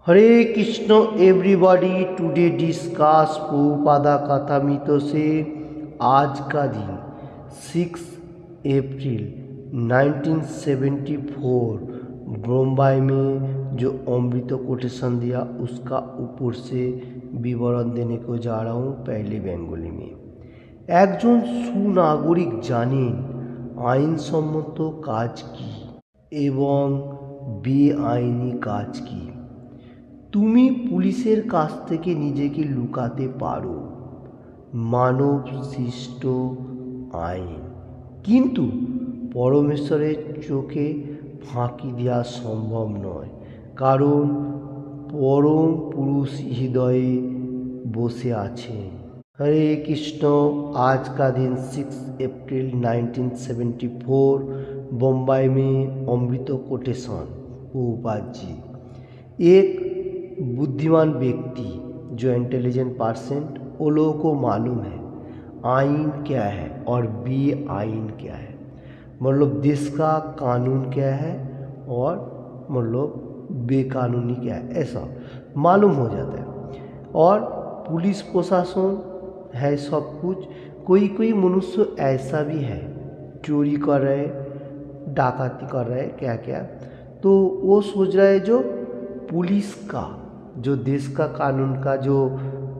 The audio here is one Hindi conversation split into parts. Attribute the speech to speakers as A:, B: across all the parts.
A: हरे Krishna everybody. Today discuss Prabhupada Kathamrita से आज का दिन 6 अप्रैल 1974 बम्बई में जो अमृत कोटेशन दिया उसका ऊपर से विवरण देने को जा रहा हूँ। पहले बेंगली में একজন সুনাগরিক জানেন আইনসম্মত কাজ কি এবং বেআইনি কাজ কি। তুমি পুলিশের কাছ থেকে নিজেকে লুকাতে পারো, মানব সৃষ্ট আইন, কিন্তু পরমেশ্বরের চোখে ফাঁকি দেওয়া সম্ভব নয়, কারণ পরম পুরুষ হৃদয়ে বসে আছেন। हरे कृष्ण। आज का दिन 6 अप्रैल 1974 बम्बई में अमृत कोटेशन प्रभुपाद जी। एक बुद्धिमान व्यक्ति जो इंटेलिजेंट पर्सन, वो लोगों को मालूम है आइन क्या है और बेआइन क्या है, मतलब देश का कानून क्या है और मतलब बेकानूनी क्या है, ऐसा मालूम हो जाता है। और पुलिस प्रशासन है सब कुछ। कोई मनुष्य ऐसा भी है चोरी कर रहे, डाकैती कर रहे, क्या क्या, तो वो सोच रहा है जो पुलिस का, जो देश का कानून का जो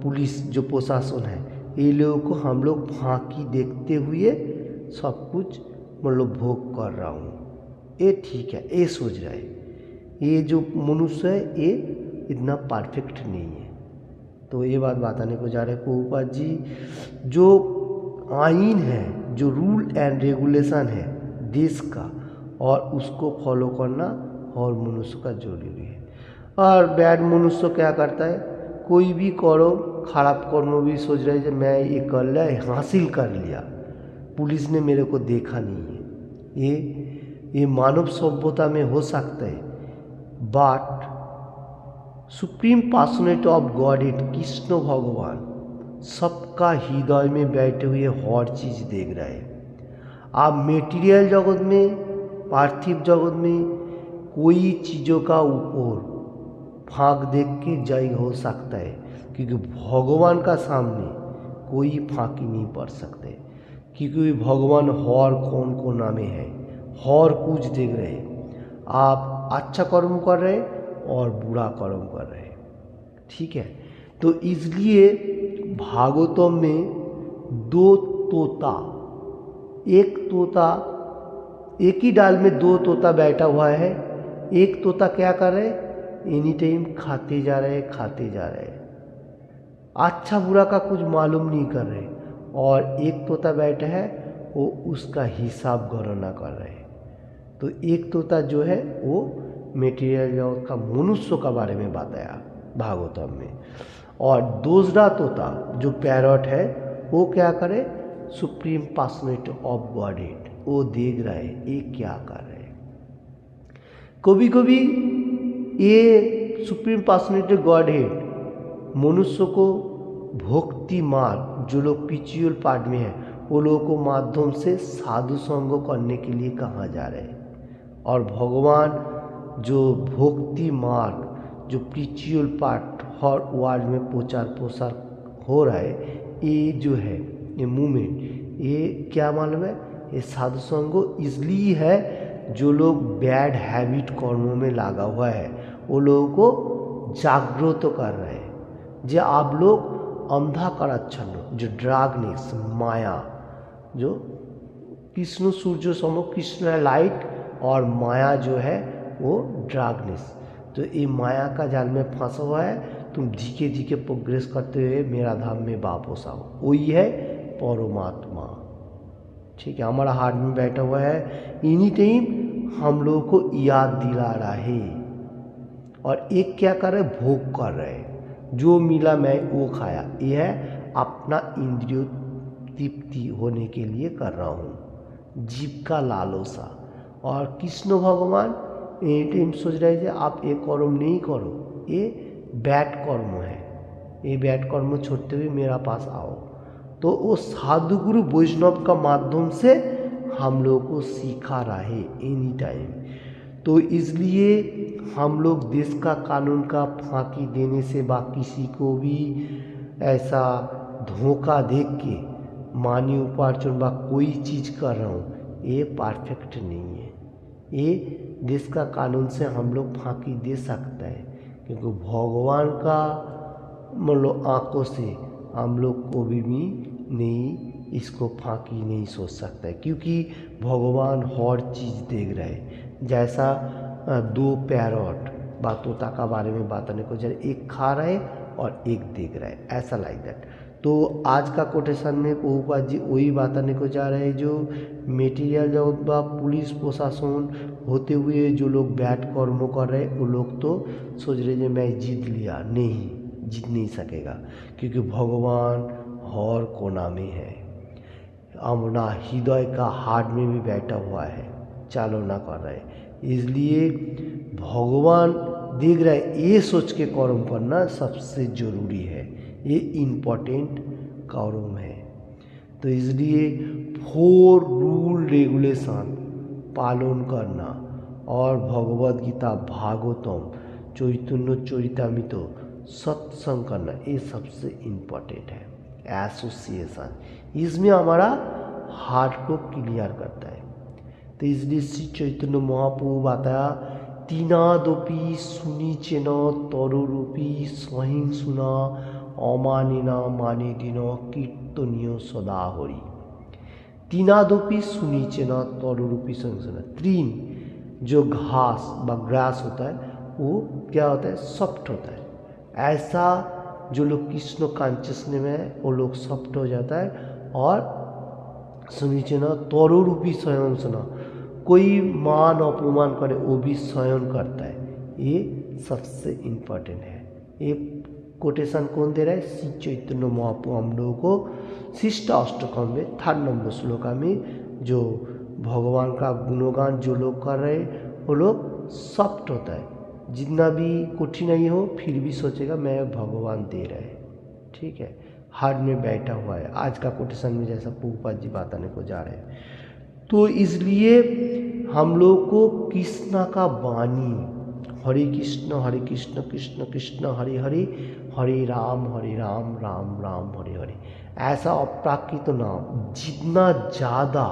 A: पुलिस जो प्रशासन है, ये लोगों को हम लोग फांकी देखते हुए सब कुछ मतलब भोग कर रहा हूँ, ये ठीक है, ये सोच रहा है। ये जो मनुष्य है ये इतना परफेक्ट नहीं है। तो ये बात बताने को जा रहे हैं प्रभुपाद जी। जो आइन है, जो रूल एंड रेगुलेशन है देश का, और उसको फॉलो करना और मनुष्य का जरूरी है। और बैड मनुष्य क्या करता है, कोई भी करो खराब कर्म भी सोच रहे हैं मैं ये कर लिया, हासिल कर लिया, पुलिस ने मेरे को देखा नहीं है। ये मानव सभ्यता में हो सकता है, but supreme personality of God Krishna भगवान सबका हृदय में बैठे हुए हर चीज़ देख रहे हैं। आप मेटीरियल जगत में, पार्थिव जगत में कोई चीज़ों का ऊपर फाँक देख के जय हो सकता है, क्योंकि भगवान का सामने कोई फाँकी नहीं पड़ सकते, क्योंकि भगवान हर कौन को नामे है, हर कुछ देख रहे हैं। आप अच्छा कर्म कर रहे हैं और बुरा कर्म कर रहे हैं, ठीक है। तो इसलिए भागवतम में दो तोता, एक ही डाल में दो तोता बैठा हुआ है। एक तोता क्या कर रहे हैं, एनी टाइम खाते जा रहे हैं, अच्छा बुरा का कुछ मालूम नहीं कर रहे, और एक तोता बैठा है वो उसका हिसाब गणना कर रहे हैं। तो एक तोता जो है वो मेटीरियल जगत का मनुष्य का बारे में बताया भागवतम में, और दूसरा तोता जो पैरट है वो क्या करे, सुप्रीम पर्सनैलिटी ऑफ गॉडहेड, वो देख रहा है ये क्या कर रहे हैं। कभी कभी ये सुप्रीम पर्सनैलिटी गॉडहेड मनुष्य को भक्ति मार्ग, जो लोग पिचुअल पार्ट में है, वो लोगों को माध्यम से साधु संग करने के लिए कहा जा रहे हैं। और भगवान जो भक्ति मार्ग, जो स्पिरिचुअल पार्ट हर वर्ल्ड में प्रचार प्रसार हो रहा है, ये जो है ये मूवमेंट, ये क्या मालूम है, ये साधु संग इसलिए है जो लोग बैड हैबिट कर्मों में लगा हुआ है वो लोगों को जागृत कर रहे हैं। जो आप लोग अंधाकाराच्छन्न, जो ड्रागनेस माया, जो कृष्ण सूर्य सम, कृष्ण लाइट और माया जो है वो ड्रागनेस, तो ये माया का जाल में फंसा हुआ है। तुम धीरे धीरे प्रोग्रेस करते हुए मेरा धाम में वापस आओ, वही है परमात्मा, ठीक है। हमारा हार्ट में बैठा हुआ है, एनी टाइम हम लोगों को याद दिला रहा है। और एक क्या कर रहे, भोग कर रहे हैं, जो मिला मैं वो खाया, ये है अपना इंद्रिय तृप्ति होने के लिए कर रहा हूँ, जीव का लालसा। और कृष्ण भगवान एनी टाइम सोच रहे थे आप ये कर्म नहीं करो, ये बैड कर्म है, ये बैड कर्म छोड़ते हुए मेरा पास आओ। तो वो साधुगुरु वैष्णव का माध्यम से हम लोगों को सिखा रहा है एनी टाइम। तो इसलिए हम लोग देश का कानून का फांकी देने से बा किसी को भी ऐसा धोखा देख के मानी उपार्जन बा कोई चीज़ कर रहा हूँ, ये परफेक्ट नहीं है। ये देश का कानून से हम लोग फांकी दे सकते हैं, क्योंकि भगवान का मतलब आंखों से हम लोग को भी नहीं इसको फांकी नहीं सोच सकता है, क्योंकि भगवान हर चीज़ देख रहे हैं। जैसा दो पैरट बा तोता का बारे में बताने को जरा, एक खा रहे और एक देख रहा है, ऐसा लाइक दैट। तो आज का कोटेशन में प्रभुपाद जी वही बताने को जा रहे हैं, जो मेटीरियल जगत बा पुलिस प्रशासन होते हुए जो लोग बैड कर्म कर रहे हैं, वो लोग तो सोच रहे हैं मैं जीत लिया, नहीं जीत नहीं सकेगा, क्योंकि भगवान हर कोना में है, अपना हृदय का हार्ट में भी बैठा हुआ है, चालना कर रहा है। इसलिए भगवान देख रहा है, ये सोच के कर्म करना सबसे ज़रूरी है, ये इम्पोर्टेंट कर्म है। तो इसलिए 4 रूल रेगुलेशन पालन करना और भगवद गीता, भागवतम, चैतन्य चरितामृत सत्संग करना, ये सबसे इम्पोर्टेंट है। एसोसिएशन इसमें हमारा हार्ट को क्लियर करता है। तो इसलिए श्री चैतन्य महाप्रभु बताया, तीनादपि सुनिचेन तरुरूपी सहिंसुना अमानिना माने दिन कीर्तनीय सदा हरि। तीनादपि सुनिचेन तरुरूपी सहिंसुना, तीन जो घास व ग्रास होता है वो क्या होता है, सॉफ्ट होता है। ऐसा जो लोग कृष्ण कॉन्शियसनेस में है वो लोग सॉफ्ट हो जाता है। और सुनिचे ना तरुरूपी स्वयं सुना, कोई मान अपमान करे वो भी स्वयं करता है, ये सबसे इम्पोर्टेंट है। ये कोटेशन कौन दे रहा है, श्री चैतन्य महाप्रभु हम लोगों को शिष्ट अष्टकम में 3 नंबर श्लोका में, जो भगवान का गुणगान जो लोग कर रहे हैं वो लोग सॉफ्ट होता है, जितना भी कठिनाई हो फिर भी सोचेगा मैं भगवान दे रहे हैं, ठीक है, हार्ट में बैठा हुआ है। आज का कोटेशन में जैसा प्रभुपाद जी बताने को जा रहे हैं। तो इसलिए हम लोग को कृष्ण का वाणी, हरे कृष्ण कृष्ण कृष्ण हरे हरे, हरे राम राम राम हरे हरे, ऐसा अप्राकृत नाम जितना ज़्यादा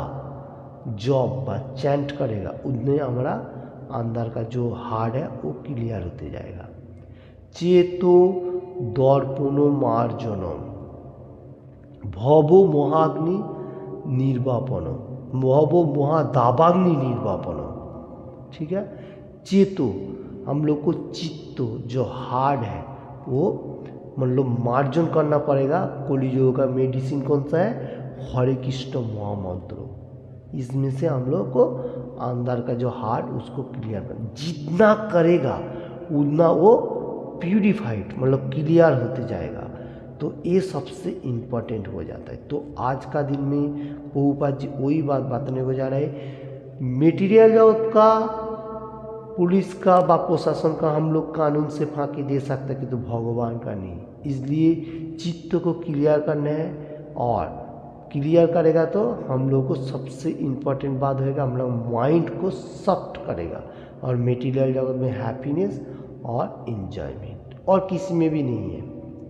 A: जॉब व चैंट करेगा उतने हमारा अंदर का जो हार्ट है वो क्लियर होते जाएगा। चेतो दर्पणो मार्जनम भवो महाग्नि निर्वापनम, भवो महादावाग्नि निर्वापनम, ठीक है। चेतो हम लोग को चित्तो जो हार्ट है वो मतलब मार्जन करना पड़ेगा। कलियुग का मेडिसिन कौन सा है, हरे कृष्ण महामंत्र, इसमें से हम लोग को अंदर का जो हार्ट उसको क्लियर कर, जितना करेगा उतना वो प्यूरिफाइड मतलब क्लियर होते जाएगा। तो ये सबसे इम्पोर्टेंट हो जाता है। तो आज का दिन में प्रभुपाद जी वही बात बताने को जा रहे हैं, मेटीरियल जगत का, पुलिस का व प्रशासन का हम लोग कानून से फांकी दे सकते हैं, कि तो भगवान का नहीं। इसलिए चित्त को क्लियर करना है, और क्लियर करेगा तो हम लोग को सबसे इम्पोर्टेंट बात होएगा, हम लोग माइंड को सॉफ्ट करेगा, और मेटीरियल जगत में हैप्पीनेस और इन्जॉयमेंट और किसी में भी नहीं है,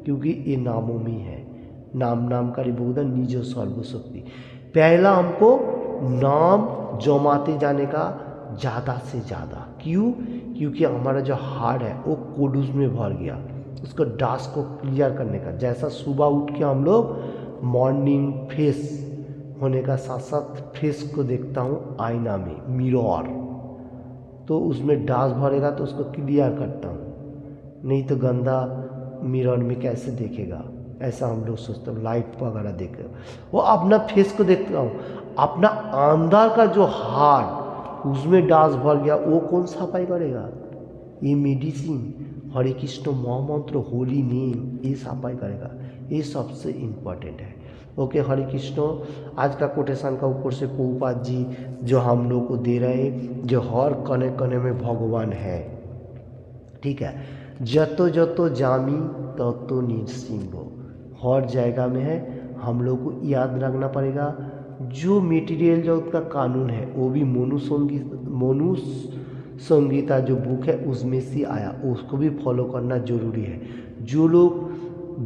A: क्योंकि ये नामों में है। नाम का रिबोधन निज सर्वशक्ति। पहला हमको नाम जमाते जाने का ज़्यादा से ज़्यादा, क्यों, क्योंकि हमारा जो हार्ट है वो कोडूस में भर गया, उसको डास्ट को क्लियर करने का। जैसा सुबह उठ के हम लोग मॉर्निंग फ्रेश होने का साथ साथ फेस को देखता हूँ आईना में, मिरर, तो उसमें डास्ट भरेगा तो उसको क्लियर करता हूँ, नहीं तो गंदा मिरर में कैसे देखेगा, ऐसा हम लोग सोचते हैं। लाइट वगैरह देख वो अपना फेस को देखता हूँ, अपना अंदर का जो हार्ट उसमें डास्ट भर गया, वो कौन सफाई करेगा, ये मेडिसिन हरे कृष्ण महामंत्र होली नेम ये सफाई करेगा। ये सबसे इम्पोर्टेंट है। ओके, हरे कृष्ण। आज का कोटेशन का ऊपर से प्रभुपाद जी जो हम लोग को दे रहे हैं, जो हर कने कने में भगवान है, ठीक है। जतो जतो जामी ततो निरसिंह, हर जगह में है। हम लोग को याद रखना पड़ेगा, जो मेटीरियल जगत का कानून है वो भी मनुष्य संगीता जो बुक है उसमें से आया, उसको भी फॉलो करना ज़रूरी है। जो लोग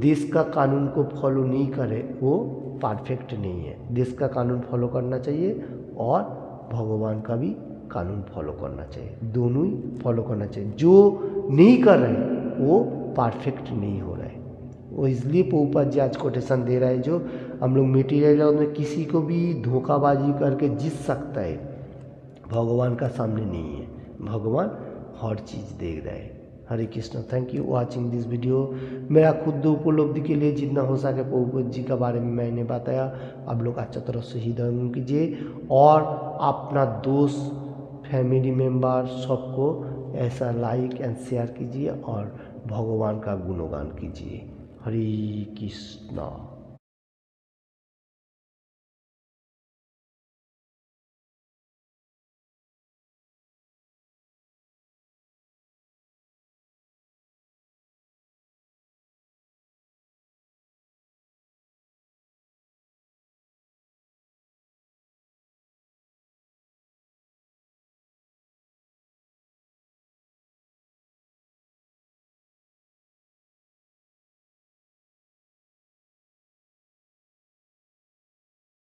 A: देश का कानून को फॉलो नहीं करे वो परफेक्ट नहीं है। देश का कानून फॉलो करना चाहिए और भगवान का भी कानून फॉलो करना चाहिए, दोनों ही फॉलो करना चाहिए। जो नहीं कर रहे वो परफेक्ट नहीं हो रहा है। वो इसलिए प्रभुपाद जी आज कोटेशन दे रहा है, जो हम लोग मटेरियल में किसी को भी धोखाबाजी करके जीत सकता है, भगवान का सामने नहीं है। भगवान हर चीज़ देख रहा है। Hare Krishna. Thank you watching this video. मेरा खुद उपलब्धि के लिए जितना हो सके प्रभुपाद जी के बारे में मैंने बताया, आप लोग अच्छा तरह से हृदय कीजिए और अपना दोस्त, फैमिली मेम्बर सबको ऐसा लाइक एंड शेयर कीजिए और भगवान का गुणगान कीजिए। हरे कृष्णा।